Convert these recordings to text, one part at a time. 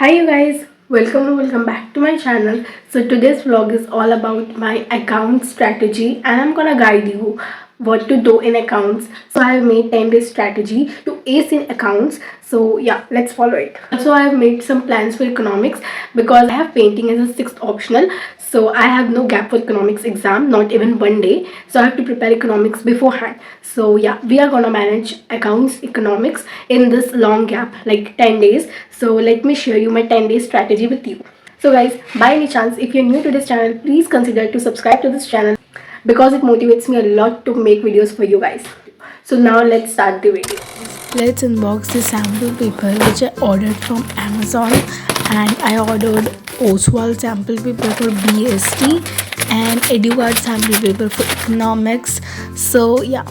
Hi you guys, welcome back to my channel. So today's vlog is all about my account strategy and I'm gonna guide you what to do in accounts. So I have made 10-day strategy to ace in accounts. So yeah, let's follow it. Also I have made some plans for economics because I have painting as a sixth optional. So I have no gap for economics exam, not even one day. So I have to prepare economics beforehand. So yeah, we are gonna manage accounts economics in this long gap, like 10 days. So let me share you my 10-day strategy with you. So guys, by any chance, if you're new to this channel, please consider to subscribe to this channel because it motivates me a lot to make videos for you guys. So now let's start the video. Let's unbox the sample paper which I ordered from Amazon, and I ordered Oswald sample paper for BST and EduCard sample paper for economics. So yeah,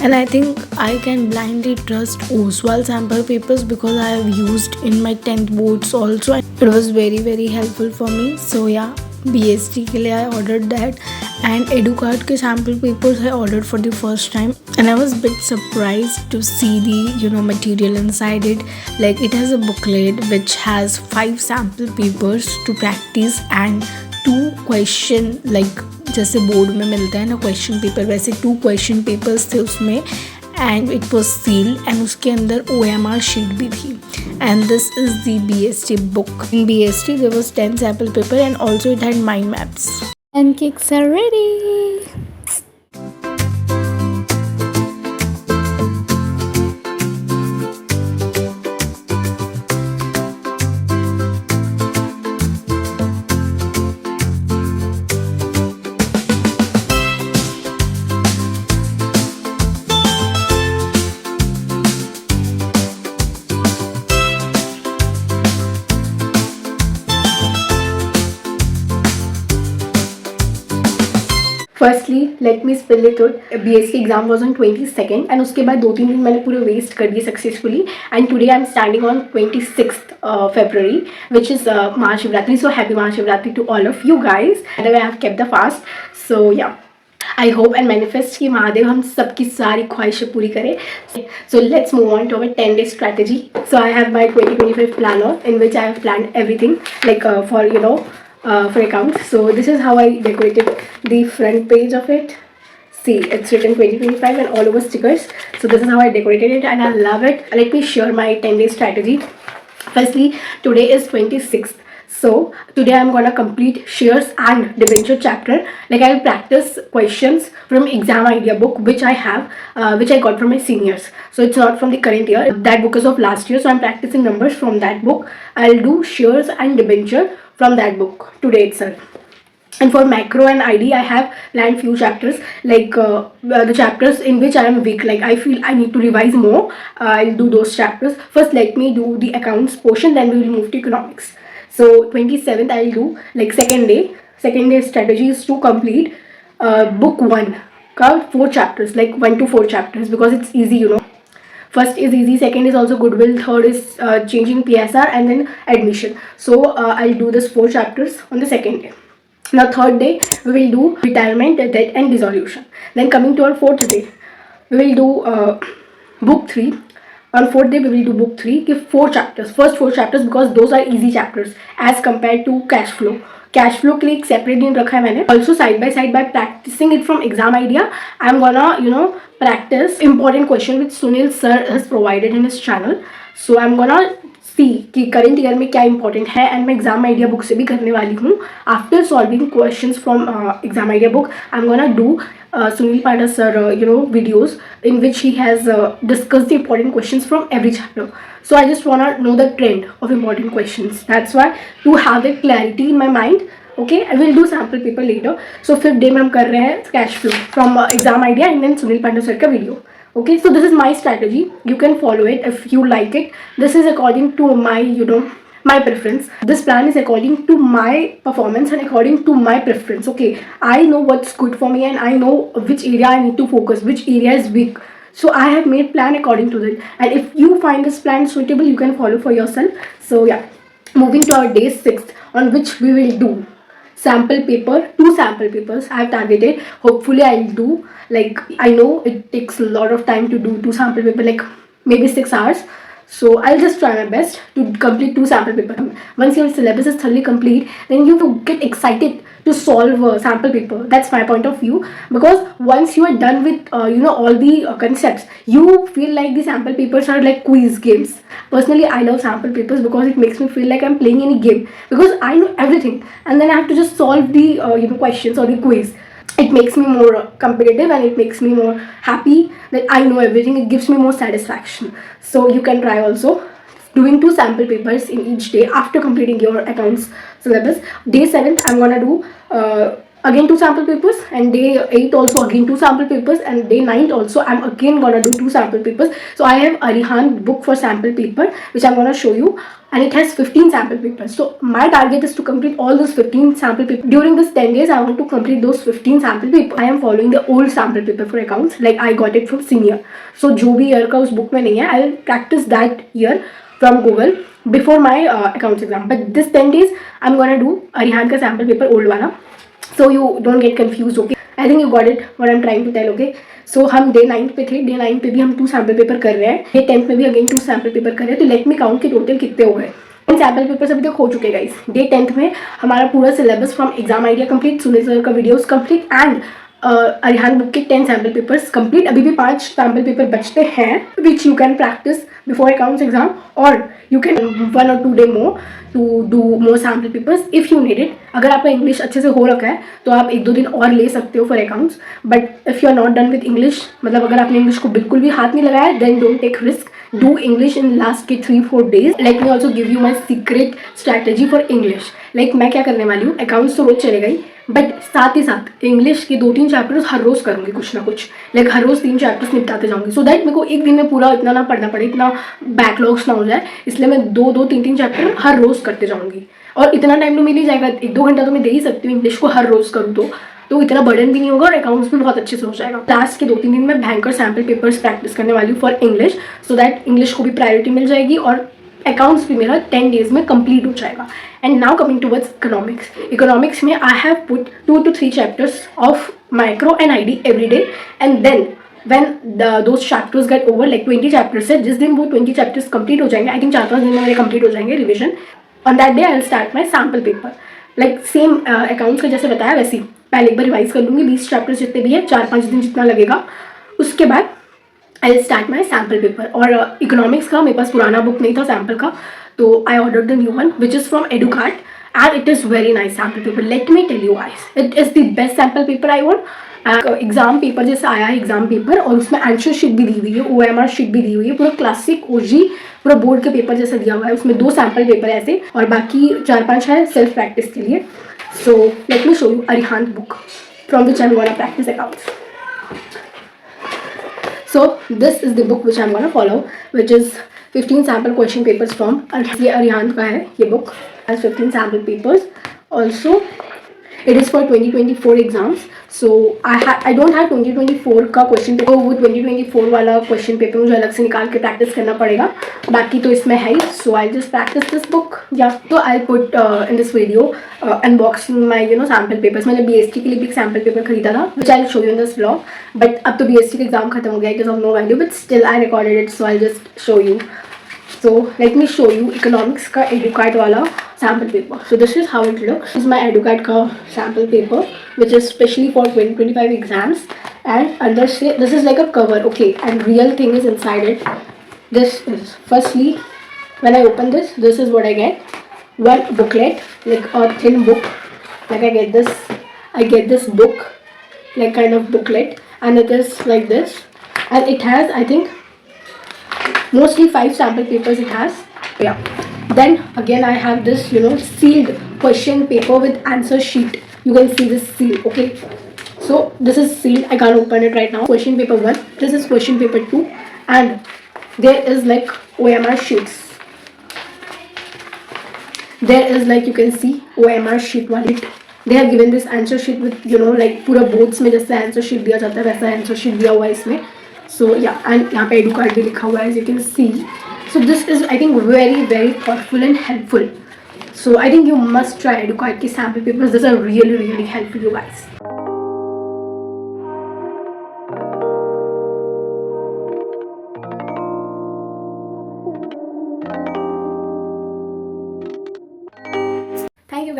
and I think I can blindly trust Oswald sample papers because I have used in my 10th boards also. It was very helpful for me. So yeah, BST के लिए I ordered that, and EduCard के sample papers I ordered for the first time, and I was a bit surprised to see the material inside it. Like, it has a booklet which has 5 sample papers to practice and 2 question, like जैसे board में मिलता है ना question paper, वैसे 2 question papers थे उसमें, and it was sealed, and उसके अंदर OMR शीट भी थी. And this is the BST book. In BST there was 10 sample paper and also it had mind maps. Pancakes are ready. Firstly let me spill it out. BSc exam was on 22nd and उसके बाद 2-3 दिन मैंने पूरे waste कर दिए successfully. And today I am standing on 26th February, which is Mahashivratri. So happy Mahashivratri to all of you guys. And I have kept the fast. So yeah, I hope and manifest कि महादेव हम सबकी सारी ख्वाहिशें पूरी करें. So let's move on to our 10-day strategy. So I have my 2025 planner in which I have planned everything, like for accounts. So this is how I decorated the front page of it. See, it's written 2025 and all over stickers. So this is how I decorated it and I love it. Let me share my 10-day strategy. Firstly, today is 26th. So today I'm gonna complete shares and debenture chapter. Like, I'll practice questions from exam idea book which I have, which I got from my seniors. So it's not from the current year. That book is of last year. So I'm practicing numbers from that book. I'll do shares and debenture from that book today itself. And for macro and ID, I have planned few chapters, like the chapters in which I am weak, like I feel I need to revise more. I'll do those chapters. First let me do the accounts portion, then we will move to economics. So 27th I'll do, like, second day strategy is to complete book 1 ka 4 chapters, like 1 to 4 chapters, because it's easy. First is easy, second is also goodwill, third is changing PSR, and then admission. So I'll do this 4 chapters on the second day. Now third day we will do retirement, debt and dissolution. Then coming to our fourth day, we will do book 3. On fourth day we will do book 3, give 4 chapters, first 4 chapters, because those are easy chapters as compared to cash flow. Cash flow के लिए एक separate दिन रखा है मैंने. Also side by practicing it from exam idea, I am gonna practice important question which Sunil sir has provided in his channel. So I am gonna see कि current year में क्या इंपॉर्टेंट है, एंड मैं exam idea book से भी करने वाली हूँ. After solving questions from exam idea book, I am gonna do Sunil Panda sir videos in which he has discussed the important questions from every chapter. So I just want to know the trend of important questions. That's why, to have that clarity in my mind, okay, I will do sample paper later. So 5th day में हम कर रहे हैं cash flow from exam idea and then Sunil Panda sir का video. Okay, so this is my strategy. You can follow it if you like it. This is according to my preference. This plan is according to my performance and according to my preference. Okay, I know what's good for me and I know which area I need to focus, which area is weak. So I have made plan according to that, and if you find this plan suitable, you can follow for yourself. So yeah, moving to our day 6, on which we will do sample paper, 2 sample papers I have targeted. Hopefully I'll do, like, I know it takes a lot of time to do 2 sample paper, like maybe 6 hours. So I'll just try my best to complete 2 sample paper. Once your syllabus is thoroughly complete, then you have to get excited to solve a sample paper. That's my point of view, because once you are done with all the concepts, you feel like the sample papers are like quiz games. Personally, I love sample papers because it makes me feel like I'm playing any game, because I know everything and then I have to just solve the questions or the quiz. It makes me more competitive and it makes me more happy that I know everything. It gives me more satisfaction. So you can try also doing 2 sample papers in each day after completing your accounts syllabus. Day 7th I'm gonna do again 2 sample papers, and day 8 also again 2 sample papers, and day 9th also I'm again gonna do 2 sample papers. So I have Arihant book for sample paper which I'm gonna show you, and it has 15 sample papers. So my target is to complete all those 15 sample papers. During this 10 days, I want to complete those 15 sample papers. I am following the old sample paper for accounts, like I got it from senior. So जो भी year का उस book में नहीं है, I'll practice that year from Google before my accounts exam. But this 10 days, I'm gonna do Arihant का sample paper old वाला. So you don't get confused, okay? I think you got it what I'm trying to tell, okay? So हम day 9 पे थे, day 9 पे भी हम 2 sample paper कर रहे हैं, डे 10 में भी अगेन 2 सैम्पल पेपर कर रहे हैं. तो लेट मी काउंट के टोटल कितने हो गए. इन सैम्पल पेपर्स अभी तक हो चुके गाइस. डे 10 में हमारा पूरा syllabus from exam idea complete, Sunil sir का videos complete, and Arihan book के 10 सैम्पल पेपर्स कंप्लीट. अभी भी 5 सैम्पल पेपर बचते हैं which you can practice before accounts exam, और you can 1 or 2 day more to do more sample papers if you need it. अगर आपका English अच्छे से हो रखा है तो आप 1-2 दिन और ले सकते हो for accounts. But if you are not done with English, मतलब अगर आपने इंग्लिश को बिल्कुल भी हाथ नहीं लगाया, then don't take risk. Do English in last के 3-4 days. Let me also give you my secret strategy for English. Like मैं क्या करने वाली हूँ, अकाउंट्स तो रोज चले गई, बट साथ ही साथ इंग्लिश के 2-3 चैप्टर्स हर रोज़ करूँगी कुछ ना कुछ. लाइक हर रोज़ 3 चैप्टर्स निपटाते जाऊँगी, सो दैट मेरे को एक दिन में पूरा इतना ना पढ़ना पड़े, इतना बैकलॉग्स ना हो जाए. इसलिए मैं 2-2, 3-3 चैप्टर हर रोज़ करते जाऊँगी. और इतना टाइम तो मिल ही जाएगा, 1-2 घंटा तो मैं दे ही सकती हूँ इंग्लिश को हर रोज़ करूँ तो इतना बर्डन भी नहीं होगा और अकाउंट्स भी बहुत अच्छे से हो जाएगा. लास्ट के 2-3 दिन में भयंकर सैम्पल पेपर्स प्रैक्टिस करने वाली हूँ for English, so that English को भी प्रायोरिटी मिल जाएगी और अकाउंट्स भी मेरा 10 days में कंप्लीट हो जाएगा. And now coming towards economics. Economics में I have put 2 to 3 chapters of micro and ID every day, and then when those chapters get over, like 20 chapters है, जिस दिन वो 20 chapters complete हो जाएंगे, आई थिंक 4-5 दिन में मेरे complete हो जाएंगे revision. On that day I will start my sample paper. Like same accounts का जैसे बताया वैसे ही पहले एक बार रिवाइज कर लूँगी 20 चैप्टर्स जितने भी है, 4-5 दिन जितना लगेगा. उसके बाद I will start my sample paper. और इकोनॉमिक्स का मेरे पास पुराना बुक नहीं था सैम्पल का, तो I order the new one which is from Educart, and it is very nice sample paper. Let me tell you guys, it is the best sample paper I want. Exam paper जैसे आया है exam paper, और उसमें answer sheet भी दी हुई है, OMR sheet भी दी हुई है, पूरा क्लासिक OG पूरा बोर्ड के पेपर जैसा दिया हुआ है. उसमें 2 सैम्पल पेपर ऐसे और बाकी 4-5 है सेल्फ प्रैक्टिस के लिए. So let me show you Arihant book from which I am gonna practice accounts. So this is the book which I'm gonna follow, which is 15 sample question papers from. ये अरिहांत का है ये book, has 15 sample papers. Also, it is for 2024 exams. So I don't have 2024 का question paper, वो 2024 वाला question paper मुझे अलग से निकाल के प्रैक्टिस करना पड़ेगा. बाकी तो इसमें है ही. So I just practice this book. Yeah तो I put in this video unboxing my sample papers. मैंने BST के लिए भी एक सैम्पल पेपर खरीदा था which I show you in this vlog. But अब तो BST का एग्जाम खत्म हो गया, it is of no value, but still I recorded it, so I just show you. So let me show you economics का EduCard वाला sample paper. So this is how it looks. This is my EduCard का sample paper which is specially for 2025 exams. And under से this is like a cover, okay, and real thing is inside it. This is firstly when I open this, this is what I get. One booklet, like a thin book. Like I get this book, like kind of booklet, and it is like this, and it has I think mostly 5 sample papers it has. Yeah, then again I have this sealed question paper with answer sheet. You can see this seal, okay? So this is sealed, I can't open it right now. Question paper 1, this is question paper 2, and there is like OMR sheets. There is like you can see OMR sheet वाली. They have given this answer sheet with like पूरा boards में जैसे answer sheet दिया जाता है वैसा answer sheet दिया हुआ है इसमें. So yeah, and यहाँ पे EduCard भी लिखा हुआ है as you can see. So this is I think very thoughtful and helpful. So I think you must try EduCard के sample papers. These are really helpful you guys.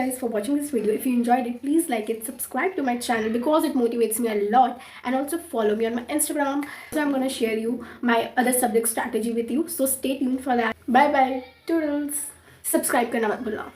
guys for watching this video. If you enjoyed it, please like it, subscribe to my channel because it motivates me a lot, and also follow me on my Instagram. So I'm gonna share you my other subject strategy with you. So stay tuned for that. Bye bye. Toodles. Subscribe करना मत भूलना.